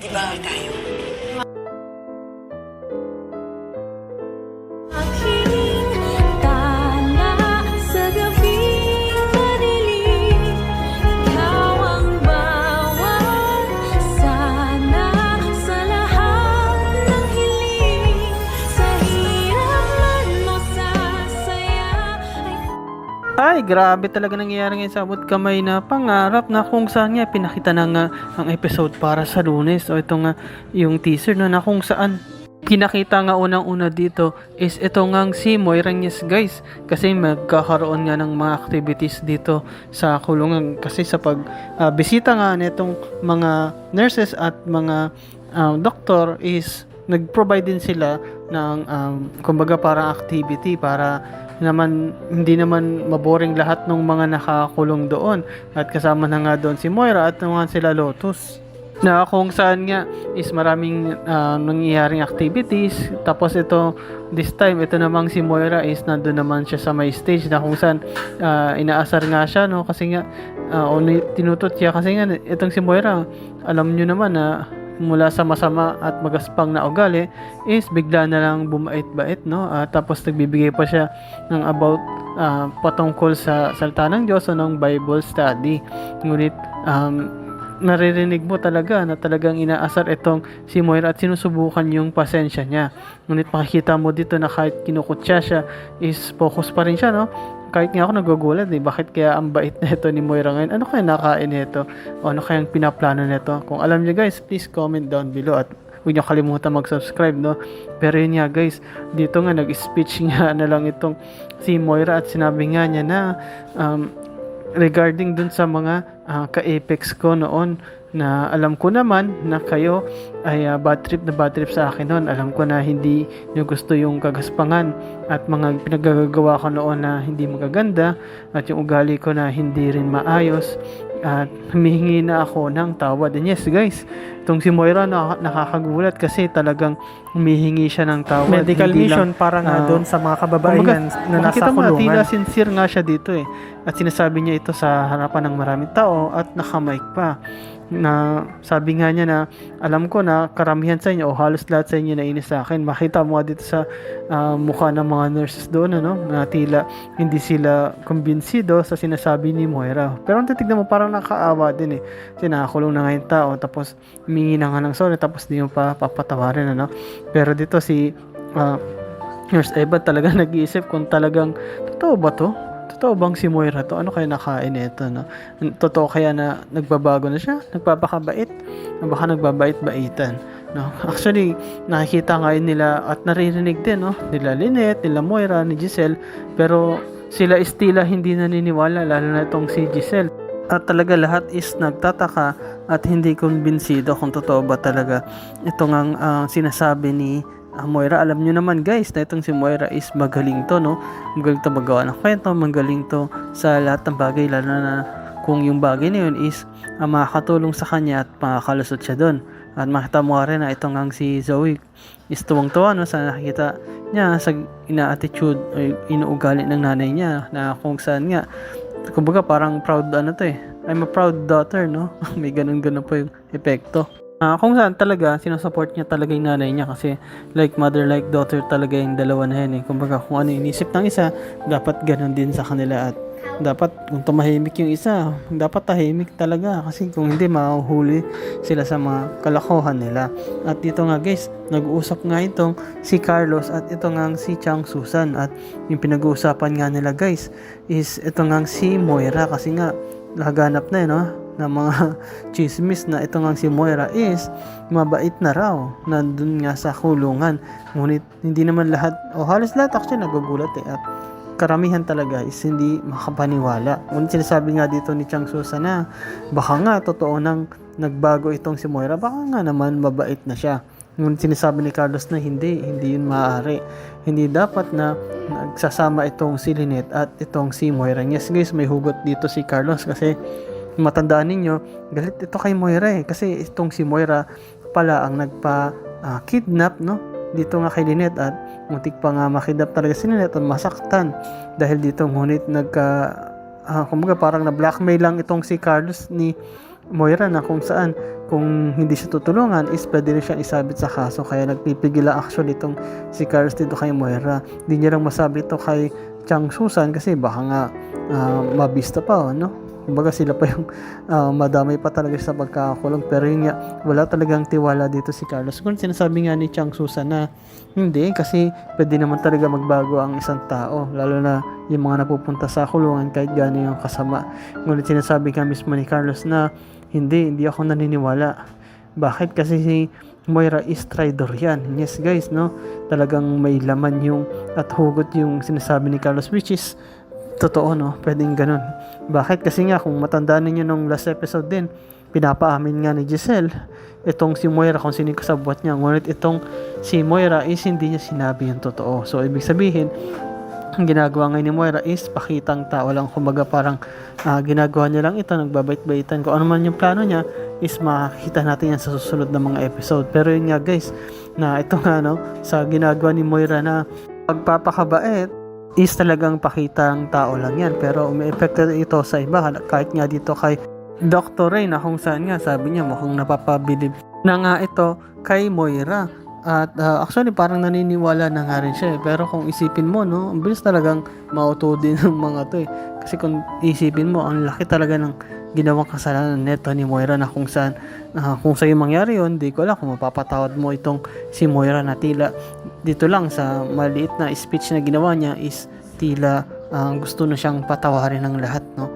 Di ba tayo? Aking tala sa gabing madilim, ikaw ang bawat sana sa lahat ng hiling, sa hirap man o sa saya Ay, grabe talaga nangyayari ngayon sa abot kamay na pangarap na kung saan nga pinakita na nga ang episode para sa Lunes. O ito nga yung teaser no, na kung saan pinakita nga unang-una dito is ito nga si Moiranyes guys. Kasi magkakaroon nga ng mga activities dito sa kulungan. Kasi sa bisita nga nitong mga nurses at mga doktor is nag-provide din sila ng kumbaga parang activity para naman hindi naman maboring lahat ng mga nakakulong doon, at kasama na nga doon si Moira at naman sila Lotus, na kung saan nga is maraming nangyayaring activities. Tapos ito, this time ito namang si Moira is nandun naman siya sa may stage na kung saan inaasar nga siya, no, kasi nga tinutot siya kasi nga itong si Moira, alam nyo naman na mula sa masama at magaspang na ugali is bigla na lang bumait-bait, no? Tapos nagbibigay pa siya ng about patungkol sa salita ng Diyos o ng Bible study. Ngunit naririnig mo talaga na talagang inaasar itong si Moira at sinusubukan yung pasensya niya. Ngunit makikita mo dito na kahit kinukutya siya is focus pa rin siya, no? Kahit nga ako nagugulat bakit kaya ang bait na ito ni Moira ngayon? Ano kaya nakain nito? O ano kaya ang pinaplano nito? Kung alam niyo guys, please comment down below at huwag niyo kalimutan mag-subscribe, no? Pero yun nga guys, dito nga nag-speech nga na lang itong si Moira at sinabi nga niya na regarding dun sa mga ka-apex ko noon, na alam ko naman na kayo ay bad trip sa akin noon. Alam ko na hindi nyo gusto yung kagaspangan at mga pinagagawa ko noon na hindi magaganda at yung ugali ko na hindi rin maayos, at humihingi na ako ng tawad. And yes guys, itong si Moira nakakagulat kasi talagang humihingi siya ng tawad. Medical Hindi mission lang, para nga doon sa mga kababaihan na nasa makikita mo na tila kulungan. sincere nga siya dito at sinasabi niya ito sa harapan ng maraming tao at nakamike pa, na sabi nga niya na alam ko na karamihan sa inyo o halos lahat sa inyo nainis sa akin. Makita mo dito sa mukha ng mga nurses doon, ano, na tila hindi sila kumbinsido sa sinasabi ni Moira. Pero ang titignan mo parang nakaawa din kasi nakakulong na nga yung tao tapos humingi na nga ng sorry tapos di mo pa papatawarin, ano. Pero dito si Nurse Eva talaga nag-iisip kung talagang totoo ba to? Totoo bang si Moira to? Ano kaya nakain nito, no? Totoo kaya na nagbabago na siya? Nagpapakabait? Baka nagbabait-baitan, no? Actually, nakikita ngayon nila at naririnig din, no? Nila Lynette, nila Moira, ni Giselle, pero sila istila hindi naniniwala, lalo na itong si Giselle. At talaga lahat is nagtataka at hindi kumbinsido kung totoo ba talaga ito ngang sinasabi ni Moira. Alam nyo naman guys na itong si Moira is magaling to, no? Magaling to magawa ng kwento, magaling to sa lahat ng bagay, lalo na kung yung bagay na yun is makakatulong sa kanya at makakalusot siya doon. At makita mo rin na itong ang si Zoe is tuwang-tuwa, no, sa nakikita niya sa ina-attitude o inuugali ng nanay niya, na kung saan nga kumbaga parang proud I'm a proud daughter, no? May ganun-ganun po yung epekto. Kung saan talaga sinusupport niya talaga yung nanay niya, kasi like mother like daughter talaga yung dalawa na yan kumbaga kung ano inisip ng isa dapat ganun din sa kanila, at dapat kung tumahimik yung isa dapat tahimik talaga, kasi kung hindi mahuhuli sila sa mga kalokohan nila. At dito nga guys, nag-uusap nga itong si Carlos at ito nga si Chang Susan, at yung pinag-uusapan nga nila guys is ito nga si Moira, kasi nga laganap na no, na mga chismis na ito nga si Moira is mabait na raw nandun nga sa kulungan. Ngunit hindi naman lahat o halos lahat actually nagugulat at karamihan talaga is hindi makapaniwala. Ngunit sinasabi nga dito ni Chang Susan na baka nga totoo nang nagbago itong si Moira, baka nga naman mabait na siya. Ngunit sinasabi ni Carlos na hindi yun maaari. Hindi dapat na nagsasama itong si Lynette at itong si Moira. Yes guys, may hugot dito si Carlos, kasi matandaan ninyo, galit ito kay Moira kasi itong si Moira pala ang nagpa-kidnap, no? Dito nga kay Lynette, at muntik pa nga makidnap talaga si Lynette at masaktan dahil dito. Ngunit kumbaga parang na-blackmail lang itong si Carlos ni Moira na kung saan kung hindi siya tutulungan is pwede rin siyang isabit sa kaso, kaya nagpipigil ang action itong si Carlos dito kay Moira. Hindi niya lang masabi ito kay Chang Susan kasi baka nga mabista pa, no? Kumbaga sila pa yung madamay pa talaga sa pagkakakulong, pero yun nga, wala talagang tiwala dito si Carlos. Kung sinasabi nga ni Chang Susan na hindi, kasi pwede naman talaga magbago ang isang tao, lalo na yung mga napupunta sa kulungan kahit gaano yung kasama. Ngunit sinasabi nga mismo ni Carlos na hindi ako naniniwala. Bakit? Kasi si Moira is traitor yan. Yes guys, no? Talagang may laman yung at hugot yung sinasabi ni Carlos, which is totoo, no? Pwedeng ganun. Bakit? Kasi nga, kung matandaan ninyo nung last episode din, pinapaamin nga ni Giselle itong si Moira kung sino yung kasabwat niya. Ngunit itong si Moira is hindi niya sinabi yung totoo. So, ibig sabihin, ang ginagawa ngayon ni Moira is pakitang tao lang. Kumbaga parang ginagawa niya lang ito, nagbabait-baitan. Kung ano man yung plano niya is makikita natin yan sa susunod na mga episode. Pero yun nga guys, na ito nga, no, sa ginagawa ni Moira na pagpapakabait is talagang pakitang tao lang yan, pero umi-epekto ito sa iba, kahit nga dito kay Dr. Ray na kung saan nga sabi niya mukhang napapabilib na nga ito kay Moira. At actually parang naniniwala na nga rin siya, pero kung isipin mo, no, ang bilis talagang mauto din ng mga to eh. Kasi kung isipin mo, ang laki talaga ng ginawang kasalanan neto ni Moira na kung saan kung sa'yo mangyari yun, di ko alam kung mapapatawad mo itong si Moira na tila dito lang sa maliit na speech na ginawa niya is tila gusto na siyang patawarin ng lahat, no?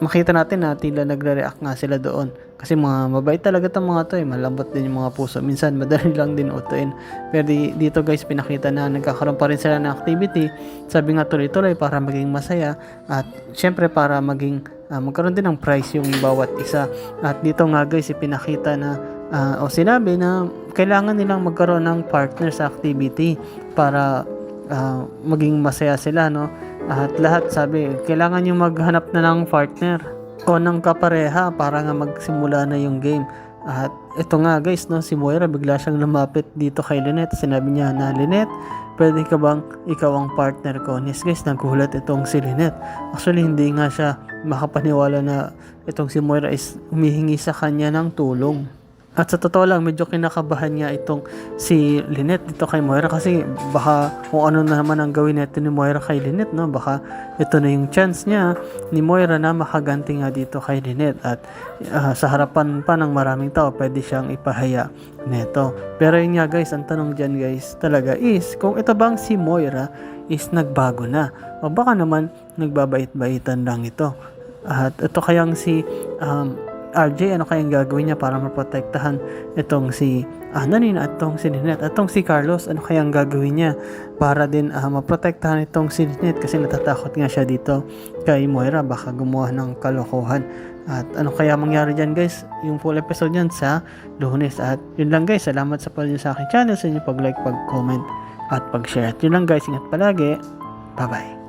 Makita natin na tila nagre-react nga sila doon kasi mga mabait talaga itong mga to eh, malambot din yung mga puso, minsan madali lang din utuin, pero dito guys pinakita na nagkakaroon pa rin sila ng activity, sabi nga tuloy-tuloy para maging masaya at syempre para maging magkaroon din ng prize yung bawat isa. At dito nga guys ipinakita na o sinabi na kailangan nilang magkaroon ng partner sa activity para maging masaya sila, no? At lahat sabi kailangan yung maghanap na ng partner o ng kapareha para nga magsimula na yung game. At ito nga guys, no, si Moira bigla siyang lumapit dito kay Lynette. Sinabi niya na, Lynette, pwede ka bang ikaw ang partner ko? Yes guys, nagulat itong si Lynette. Actually hindi nga siya makapaniwala na itong si Moira is humihingi sa kanya ng tulong. At sa totoo lang, medyo kinakabahan niya itong si Lynette dito kay Moira kasi baka kung ano na naman ang gawin nito ni Moira kay Lynette, no? Baka ito na yung chance niya ni Moira na makaganti nga dito kay Lynette at sa harapan pa ng maraming tao pwede siyang ipahaya neto. Pero yun nga guys, ang tanong dyan guys talaga is kung ito bang si Moira is nagbago na o baka naman nagbabait-baitan lang ito. At ito kayang si RJ, ano kayang gagawin niya para maprotektahan itong si Nanina at itong si Lynette at itong si Carlos, ano kayang gagawin niya para din maprotektahan itong si Lynette kasi natatakot nga siya dito kay Moira baka gumawa ng kalokohan. At ano kaya mangyari dyan guys, yung full episode yan sa Lunes. At yun lang guys, salamat sa panonood sa aking channel, sa inyo pag-like, pag-comment at pag-share. At yun lang guys, ingat palagi, bye bye.